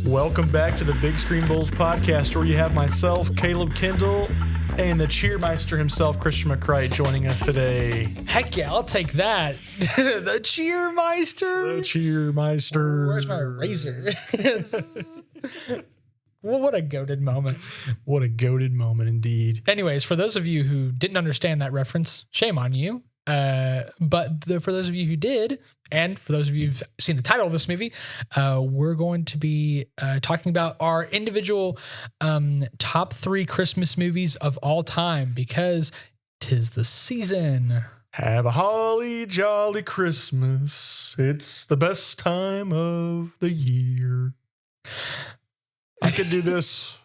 Welcome back to the Big Screen Bulls podcast, where you have myself, Caleb Kendall, and the cheermeister himself, Christian McCright, joining us today. Heck yeah, I'll take that. The cheermeister. The cheermeister. Where's my razor? Well, what a goated moment. What a goated moment indeed. Anyways, for those of you who didn't understand that reference, shame on you. But for those of you who did, and for those of you who've seen the title of this movie, we're going to be talking about our individual top 3 Christmas movies of all time, because 'tis the season. Have a holly jolly Christmas. It's the best time of the year. I could do this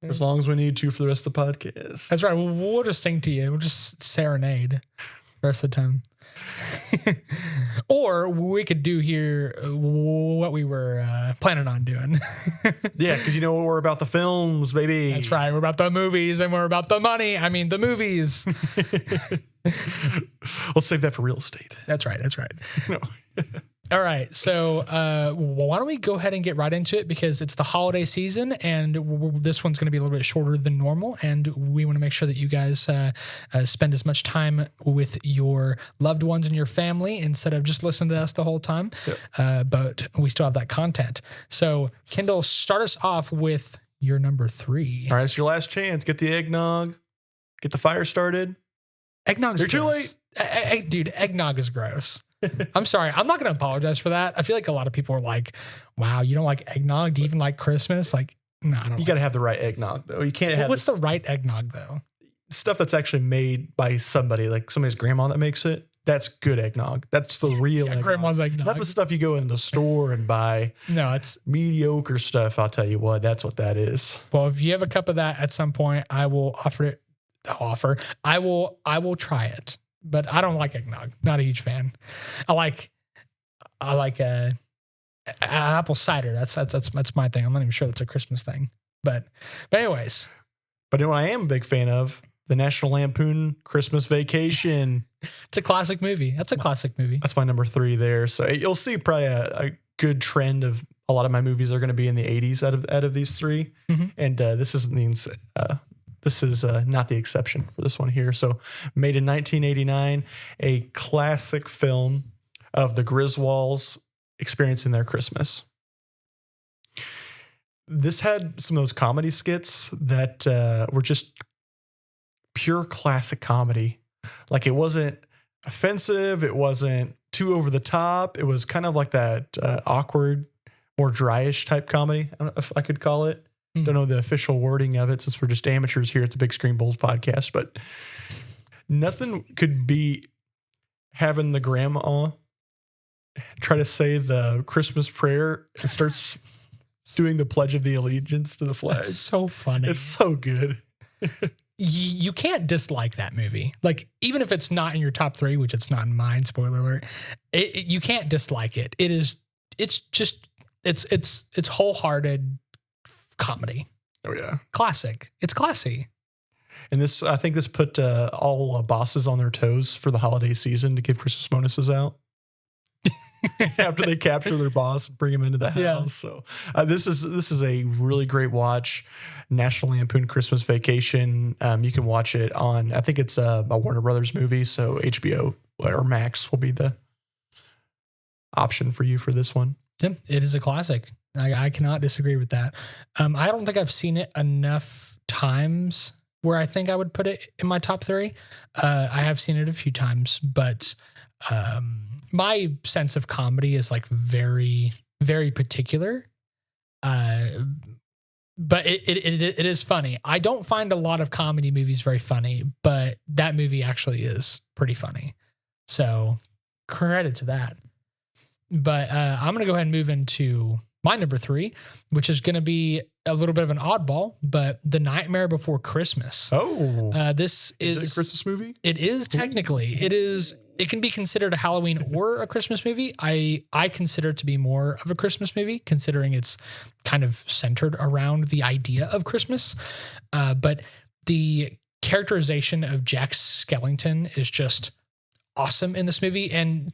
as long as we need to for the rest of the podcast. That's right. We'll just sing to you. We'll just serenade the rest of the time. Or we could do here what we were planning on doing. Yeah, because you know we're about the films, baby. That's right. We're about the movies and we're about the money. I mean, the movies. Let's save that for real estate. That's right. That's right. No. All right. So why don't we go ahead and get right into it, because it's the holiday season and this one's going to be a little bit shorter than normal. And we want to make sure that you guys spend as much time with your loved ones and your family instead of just listening to us the whole time. Yep. But we still have that content. So Kendall, start us off with your number 3. All right. It's your last chance. Get the eggnog. Get the fire started. Eggnog's You're too gross. Dude, eggnog is gross. I'm sorry. I'm not going to apologize for that. I feel like a lot of people are like, wow, you don't like eggnog? Do you even like Christmas? Like, no, I don't. You got to have the right eggnog, though. You can't have What's the right eggnog, though? Stuff that's actually made by somebody, like somebody's grandma that makes it. That's good eggnog. That's the real eggnog. Grandma's eggnog. Not the stuff you go in the store and buy. No, it's mediocre stuff. I'll tell you what, that's what that is. Well, if you have a cup of that at some point, I will offer it. I will try it. But I don't like eggnog. Not a huge fan. I like apple cider. That's my thing. I'm not even sure that's a Christmas thing. But anyways. But you know what I am a big fan of? The National Lampoon Christmas Vacation. It's a classic movie. That's a classic movie. That's my number 3 there. So you'll see probably a good trend of a lot of my movies are going to be in the 80s out of these 3. Mm-hmm. And this is not the exception for this one here. So made in 1989, a classic film of the Griswolds experiencing their Christmas. This had some of those comedy skits that were just pure classic comedy. Like, it wasn't offensive. It wasn't too over the top. It was kind of like that awkward, more dryish type comedy, I don't know if I could call it. Don't know the official wording of it, since we're just amateurs here at the Big Screen Bulls podcast, but nothing could beat having the grandma try to say the Christmas prayer and starts doing the Pledge of the Allegiance to the flag. That's so funny. It's so good. You can't dislike that movie. Like, even if it's not in your top 3, which it's not in mine, spoiler alert, you can't dislike it. It's wholehearted comedy. Oh yeah. Classic. It's classy. And I think this put all bosses on their toes for the holiday season to give Christmas bonuses out after they capture their boss and bring him into the house. Yeah. So this is a really great watch. National Lampoon Christmas Vacation. You can watch it on, I think it's a Warner Brothers movie. So HBO or Max will be the option for you for this one. Yeah, it is a classic. I cannot disagree with that. I don't think I've seen it enough times where I think I would put it in my top 3. I have seen it a few times, but my sense of comedy is like very, very particular. But it is funny. I don't find a lot of comedy movies very funny, but that movie actually is pretty funny. So credit to that. But I'm going to go ahead and move into my number 3, which is going to be a little bit of an oddball, but The Nightmare Before Christmas. Oh, this is it a Christmas movie? It is technically. It can be considered a Halloween or a Christmas movie. I consider it to be more of a Christmas movie, considering it's kind of centered around the idea of Christmas. But the characterization of Jack Skellington is just awesome in this movie. And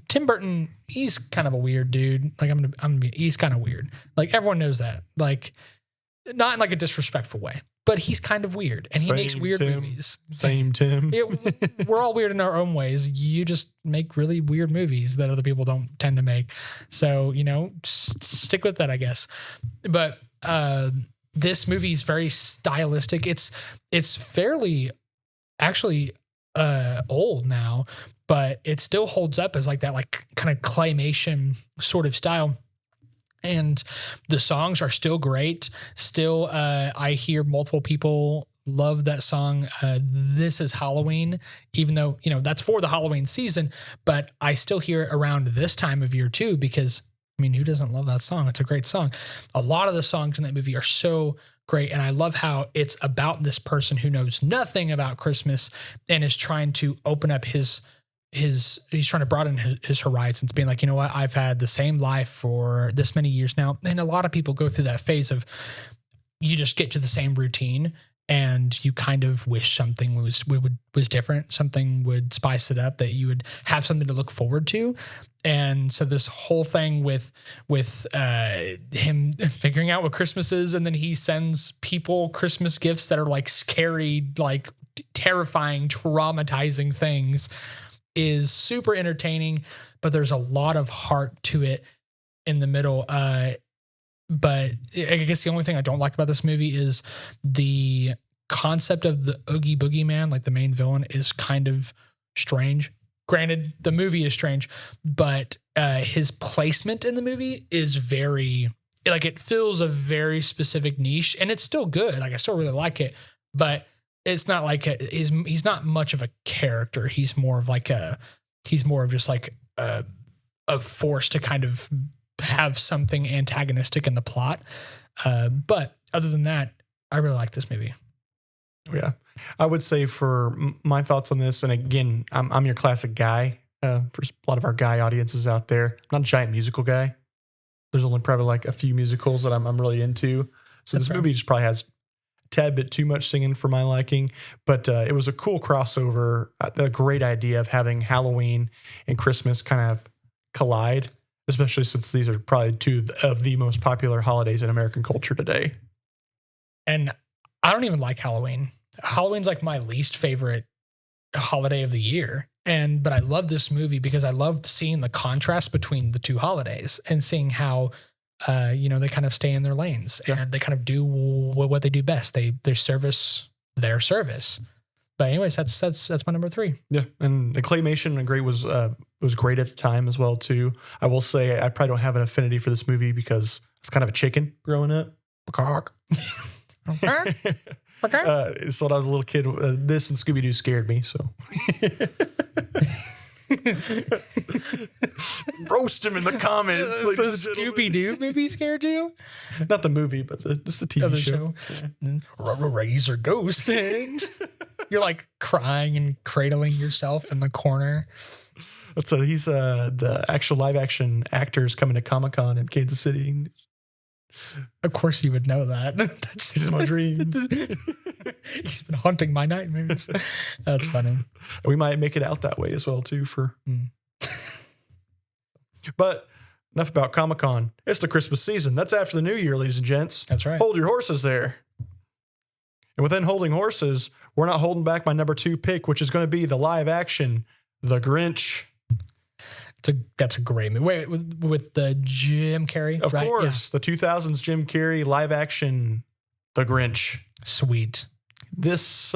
Tim Burton, he's kind of a weird dude. Like he's kind of weird. Like everyone knows that. Like not in like a disrespectful way, but he's kind of weird and he makes weird movies. Same Tim. We're all weird in our own ways. You just make really weird movies that other people don't tend to make. So, stick with that, I guess. But this movie is very stylistic. It's fairly actually old now, but it still holds up as like that like kind of claymation sort of style. And the songs are still great. Still, I hear multiple people love that song. This is Halloween, even though, that's for the Halloween season, but I still hear it around this time of year too, because I mean, who doesn't love that song? It's a great song. A lot of the songs in that movie are so great. And I love how it's about this person who knows nothing about Christmas and is trying to open up he's trying to broaden his horizons, being like, you know what, I've had the same life for this many years now. And a lot of people go through that phase of you just get to the same routine and you kind of wish something was different, something would spice it up, that you would have something to look forward to. And so this whole thing with him figuring out what Christmas is, and then he sends people Christmas gifts that are like scary, like terrifying, traumatizing things, is super entertaining, but there's a lot of heart to it in the middle. But I guess the only thing I don't like about this movie is the concept of the Oogie Boogie Man, like the main villain, is kind of strange. Granted, the movie is strange, but his placement in the movie is very, like, it fills a very specific niche, and it's still good. Like, I still really like it, but it's not like he's not much of a character. He's more of just like a force to kind of have something antagonistic in the plot. But other than that, I really like this movie. Yeah. I would say for my thoughts on this, and again, I'm your classic guy, for a lot of our guy audiences out there. I'm not a giant musical guy. There's only probably like a few musicals that I'm really into. So this movie just probably has a tad bit too much singing for my liking, but it was a cool crossover, a great idea of having Halloween and Christmas kind of collide, especially since these are probably two of the most popular holidays in American culture today. And I don't even like Halloween. Halloween's like my least favorite holiday of the year. But I love this movie because I loved seeing the contrast between the two holidays and seeing how, they kind of stay in their lanes and they kind of do what they do best. They service their service. But anyways, that's my number 3. Yeah. And the claymation was great at the time as well too. I will say I probably don't have an affinity for this movie because it's kind of a chicken growing up. So when I was a little kid, this and Scooby-Doo scared me. So roast him in the comments. Like, the Scooby-Doo movie scared you? Not the movie, but just the TV show. Yeah. Razor ghost. You're like crying and cradling yourself in the corner. So he's the actual live action actors coming to Comic-Con in Kansas City. Of course you would know that. That's my dreams. He's been haunting my nightmares. That's funny. We might make it out that way as well too But enough about Comic-Con. It's the Christmas season. That's after the New Year, ladies and gents. That's right. Hold your horses there. And within holding horses, we're not holding back my number 2 pick, which is going to be the live action, The Grinch. That's a great movie. Wait, with the Jim Carrey? Of course. Yeah. The 2000s Jim Carrey live action, The Grinch. Sweet. This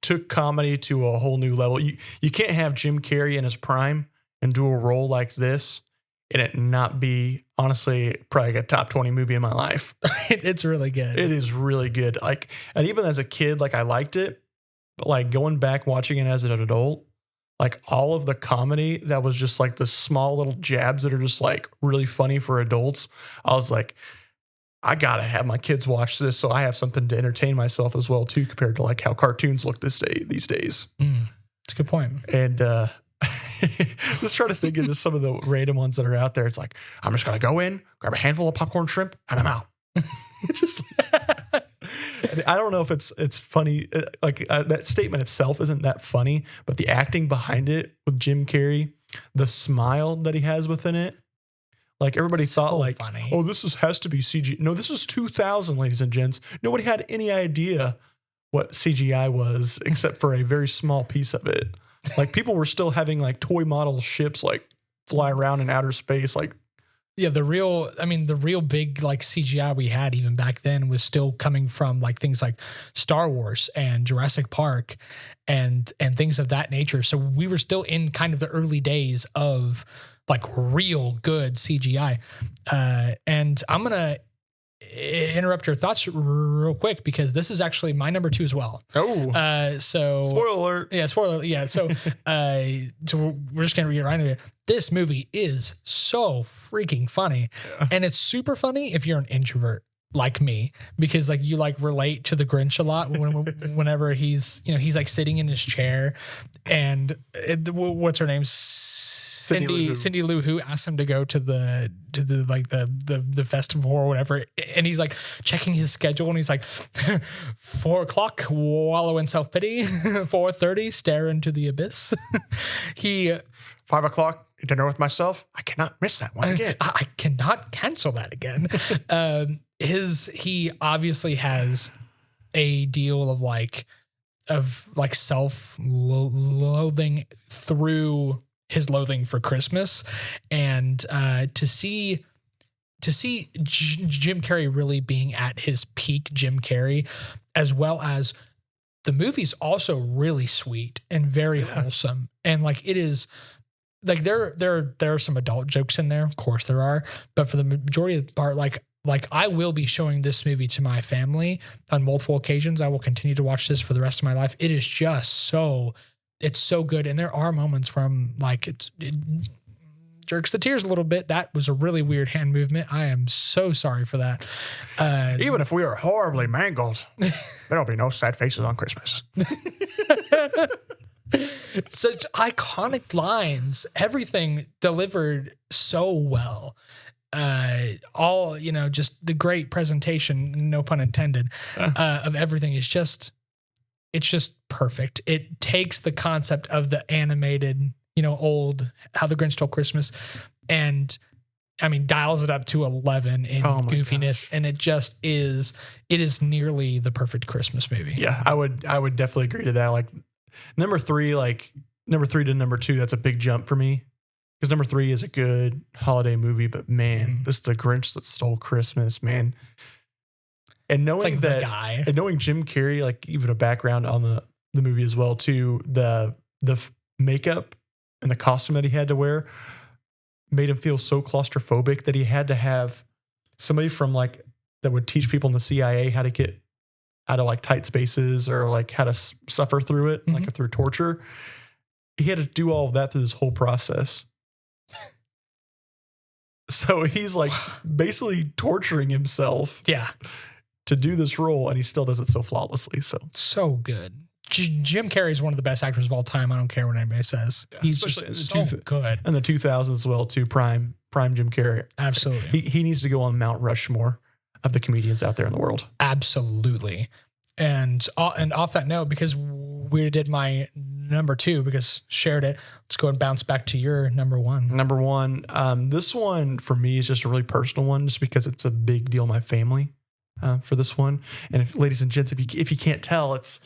took comedy to a whole new level. You can't have Jim Carrey in his prime and do a role like this and it not be, honestly, probably a top 20 movie in my life. It's really good. It is really good. Like, and even as a kid, like I liked it, but like going back watching it as an adult, like all of the comedy that was just like the small little jabs that are just like really funny for adults. I was like, I gotta have my kids watch this so I have something to entertain myself as well too, compared to like how cartoons look these days. That's a good point. And just trying to think of just some of the random ones that are out there. It's like, I'm just gonna go in, grab a handful of popcorn shrimp, and I'm out. I don't know if it's funny. That statement itself isn't that funny, but the acting behind it with Jim Carrey, the smile that he has within it. Like everybody thought like, funny. oh, has to be CG. No, this is 2000, ladies and gents. Nobody had any idea what CGI was except for a very small piece of it. Like people were still having like toy model ships like fly around in outer space. Like, yeah, the real big like CGI we had even back then was still coming from like things like Star Wars and Jurassic Park and things of that nature. So we were still in kind of the early days of like real good CGI. And I'm going to interrupt your thoughts real quick because this is actually my number 2 as well. oh, So spoiler alert. Yeah, spoiler. Yeah. So, so we're just going to get right into it. This movie is so freaking funny. Yeah. And it's super funny if you're an introvert like me, because like you like relate to the Grinch a lot whenever he's like sitting in his chair and what's her name? Cindy Lou Who asked him to go to the festival or whatever, and he's like checking his schedule and he's like 4:00 wallow in self-pity, 4:30 stare into the abyss. 5:00 dinner with myself. I cannot miss that one again. I cannot cancel that again. He obviously has a deal of self-loathing through his loathing for Christmas, and to see Jim Carrey really being at his peak Jim Carrey, as well as the movie's also really sweet and very wholesome, and like it is. Like there are some adult jokes in there, of course there are, but for the majority of the part, like I will be showing this movie to my family on multiple occasions. I will continue to watch this for the rest of my life. It is just it's so good, and there are moments where I'm like it jerks the tears a little bit. That was a really weird hand movement. I am so sorry for that. Even if we are horribly mangled, there'll be no sad faces on Christmas. Such iconic lines, everything delivered so well. All, just the great presentation, no pun intended, of everything is it's just perfect. It takes the concept of the animated, old How the Grinch Stole Christmas, and dials it up to 11 in goofiness. And it is nearly the perfect Christmas movie. Yeah, I would definitely agree to that. Like number 3 to number 2, that's a big jump for me. Because number 3 is a good holiday movie, but man, this is the Grinch that stole Christmas, man. And knowing and knowing Jim Carrey, like even a background on the movie as well too, the makeup and the costume that he had to wear made him feel so claustrophobic that he had to have somebody from that would teach people in the CIA how to get out of tight spaces or how to suffer through it, through torture. He had to do all of that through this whole process. So he's basically torturing himself. Yeah. To do this role, and he still does it so flawlessly. So good. Jim Carrey is one of the best actors of all time. I don't care what anybody says. Yeah, he's just so good. And the 2000s as well too. Prime Jim Carrey. Absolutely. He needs to go on Mount Rushmore of the comedians out there in the world. Absolutely. And off that note, because we did my number 2 because shared it, let's go and bounce back to your number 1. Number 1. This one for me is just a really personal one, just because it's a big deal in my family. For this one, and ladies and gents, if you can't tell, it's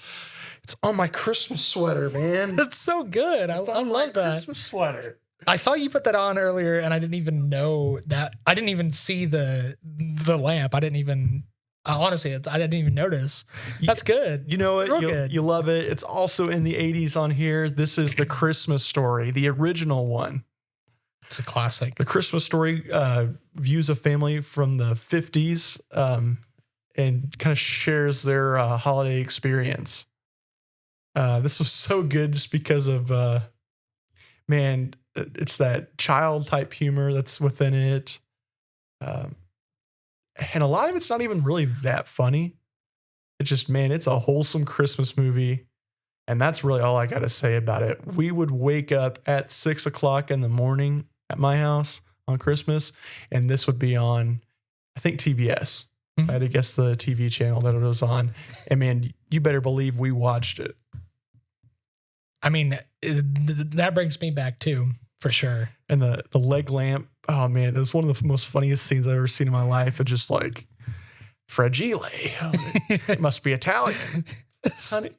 on my Christmas sweater, man. That's so good. I love that Christmas sweater. I saw you put that on earlier, and I didn't even know that. I didn't even see the lamp. I didn't even honestly, I didn't even notice. That's good. You know it. You love it. It's also in the 80s on here. This is The Christmas Story, the original one. It's a classic. The Christmas Story views a family from the 50s. And kind of shares their holiday experience. This was so good just because of, it's that child type humor that's within it. And a lot of it's not even really that funny. It's just, it's a wholesome Christmas movie. And that's really all I got to say about it. We would wake up at 6:00 in the morning at my house on Christmas, and this would be on, I think, TBS. I had to guess the TV channel that it was on. And man, you better believe we watched it. I mean, that brings me back too, for sure. And the leg lamp, oh man, it was one of the most funniest scenes I've ever seen in my life. It's just like, fragile. Oh, it must be Italian.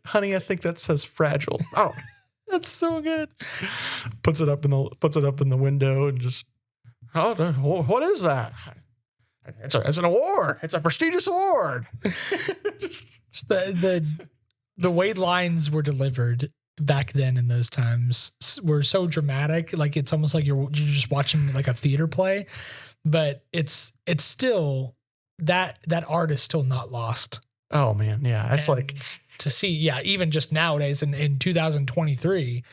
honey, I think that says fragile. Oh, that's so good. Puts it up in the window and just, oh, what is that? It's an award. It's a prestigious award. The way lines were delivered back then in those times were so dramatic. Like it's almost like you're just watching like a theater play, but it's still that art is still not lost. Oh man. Yeah. That's like to see. Yeah. Even just nowadays in 2023,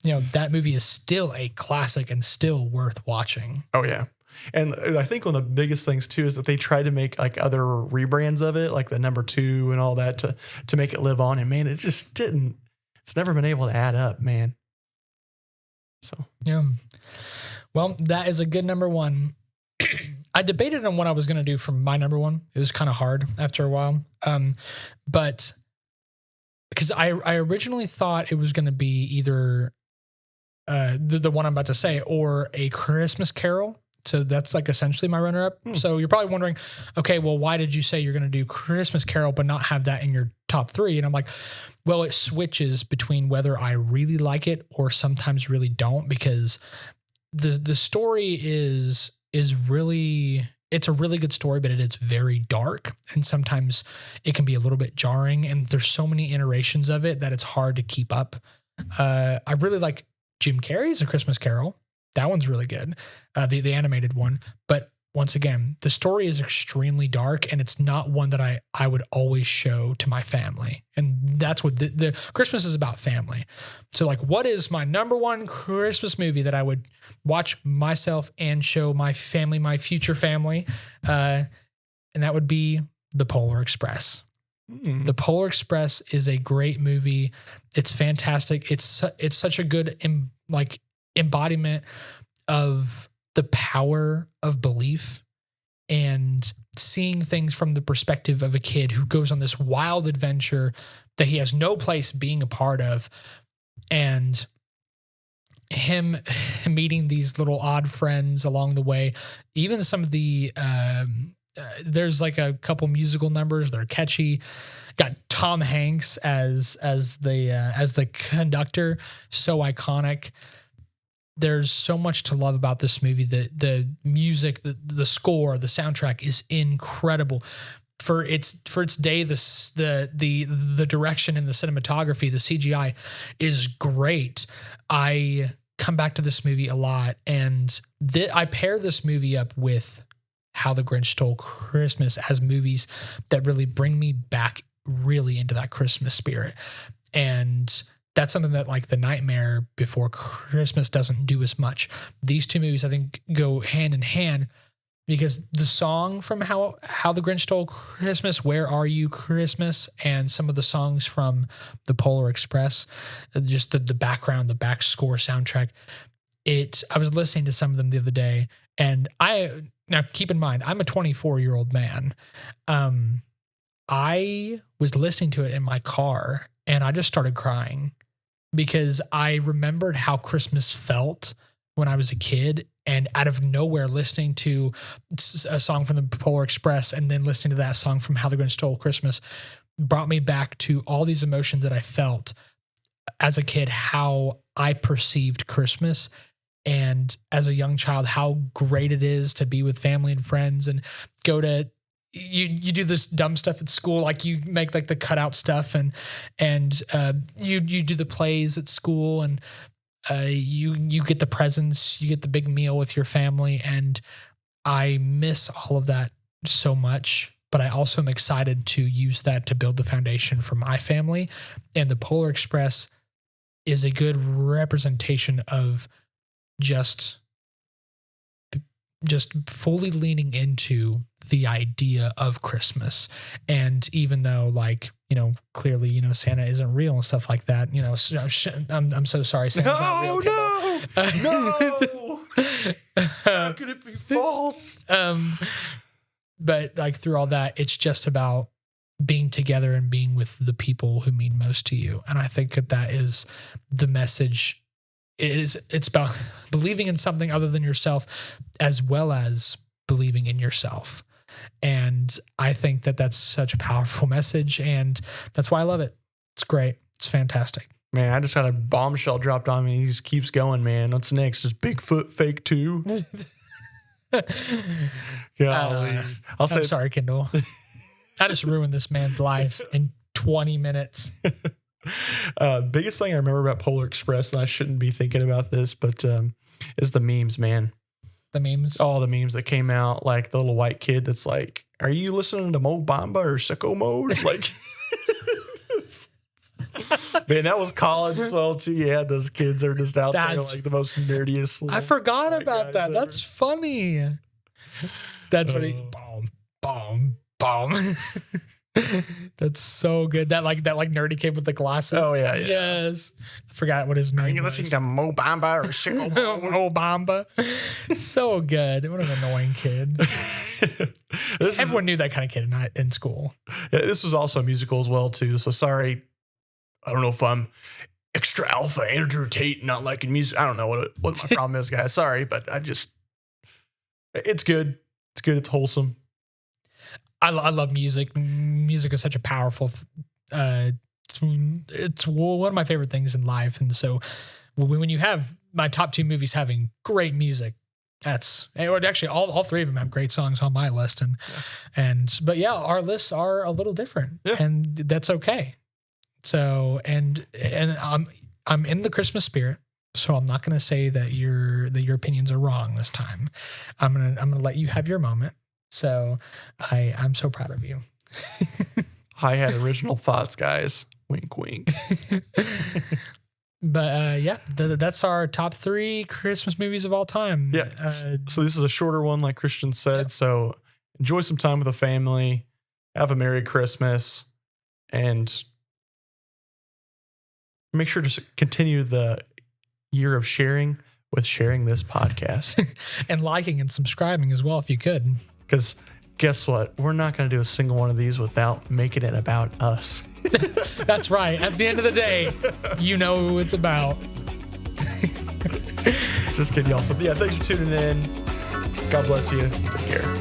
that movie is still a classic and still worth watching. Oh yeah. And I think one of the biggest things too is that they tried to make like other rebrands of it, like the number 2 and all that to make it live on. And man, it just didn't. It's never been able to add up, man. So yeah. Well, that is a good number 1. I debated on what I was going to do for my number 1. It was kind of hard after a while, but because I originally thought it was going to be either the one I'm about to say or A Christmas Carol. So that's like essentially my runner-up. So you're probably wondering, okay, well, why did you say you're going to do Christmas Carol but not have that in your top 3? And I'm like, well, it switches between whether I really like it or sometimes really don't, because the story is really, it's a really good story, but it's very dark. And sometimes it can be a little bit jarring. And there's so many iterations of it that it's hard to keep up. I really like Jim Carrey's A Christmas Carol. That one's really good, the animated one. But once again, the story is extremely dark, and it's not one that I would always show to my family. And that's what the Christmas is about, family. So like, what is my number 1 Christmas movie that I would watch myself and show my family, my future family? And that would be The Polar Express. The Polar Express is a great movie. It's fantastic. It's such a good embodiment of the power of belief and seeing things from the perspective of a kid who goes on this wild adventure that he has no place being a part of, and him meeting these little odd friends along the way. Even some of the there's like a couple musical numbers that are catchy. Got Tom Hanks as the conductor, so iconic. There's so much to love about this movie. The music, the score, the soundtrack is incredible. For its day, the direction and the cinematography, the CGI is great. I come back to this movie a lot, and I pair this movie up with How the Grinch Stole Christmas as movies that really bring me back really into that Christmas spirit. And that's something that like The Nightmare Before Christmas doesn't do as much. These two movies, I think, go hand in hand, because the song from How the Grinch Stole Christmas, Where Are You Christmas, and some of the songs from The Polar Express, just the background, the back score soundtrack. I was listening to some of them the other day, and now keep in mind, I'm a 24-year-old man. I was listening to it in my car, and I just started crying because I remembered how Christmas felt when I was a kid, and out of nowhere listening to a song from the Polar Express and then listening to that song from How the Grinch Stole Christmas brought me back to all these emotions that I felt as a kid, how I perceived Christmas. And as a young child, how great it is to be with family and friends and go to, you do this dumb stuff at school, like you make like the cutout stuff and you do the plays at school, and you get the presents, you get the big meal with your family. And I miss all of that so much, but I also am excited to use that to build the foundation for my family. And the Polar Express is a good representation of just fully leaning into the idea of Christmas. And even though, like, clearly, Santa isn't real and stuff like that, I'm so sorry, Santa's not real. No. How could it be false? but like through all that, it's just about being together and being with the people who mean most to you. And I think that is the message. It's about believing in something other than yourself, as well as believing in yourself. And I think that that's such a powerful message, and that's why I love it. It's great. It's fantastic. Man, I just had a bombshell dropped on me. He just keeps going, man. What's next? Is Bigfoot fake too? Golly. I'm sorry, Kendall. I just ruined this man's life in 20 minutes. Biggest thing I remember about Polar Express, and I shouldn't be thinking about this, but is the memes, man. The memes? All the memes that came out, like the little white kid that's like, are you listening to Mo Bamba or Sicko Mode? Like, man, that was college as well, too. You had those kids that are just out there like the most nerdiest. I forgot about that. That's funny. That's what he, boom. That's so good. That nerdy kid with the glasses. Oh yeah. Yes. I forgot what his name was. Are you listening to Mo Bamba or Sicko Mode? Mo Bamba. So good. What an annoying kid. Everyone knew that kind of kid in school. Yeah, this was also a musical as well too. So sorry. I don't know if I'm extra alpha Andrew Tate not liking music. I don't know what my problem is, guys. Sorry, but it's good. It's good. It's wholesome. I love music. Music is such a powerful, it's one of my favorite things in life. And so when you have my top 2 movies having great music, or actually all 3 of them have great songs on my list. But yeah, our lists are a little different, and that's okay. So, and I'm in the Christmas spirit. So I'm not going to say that your opinions are wrong this time. I'm going to let you have your moment. So I'm so proud of you. I had original thoughts, guys. Wink, wink. But that's our top 3 Christmas movies of all time. Yeah. So this is a shorter one, like Christian said. Yep. So enjoy some time with the family. Have a Merry Christmas, and make sure to continue the year of sharing this podcast and liking and subscribing as well, if you could. Because guess what? We're not going to do a single one of these without making it about us. That's right. At the end of the day, you know who it's about. Just kidding, y'all. So yeah, thanks for tuning in. God bless you. Take care.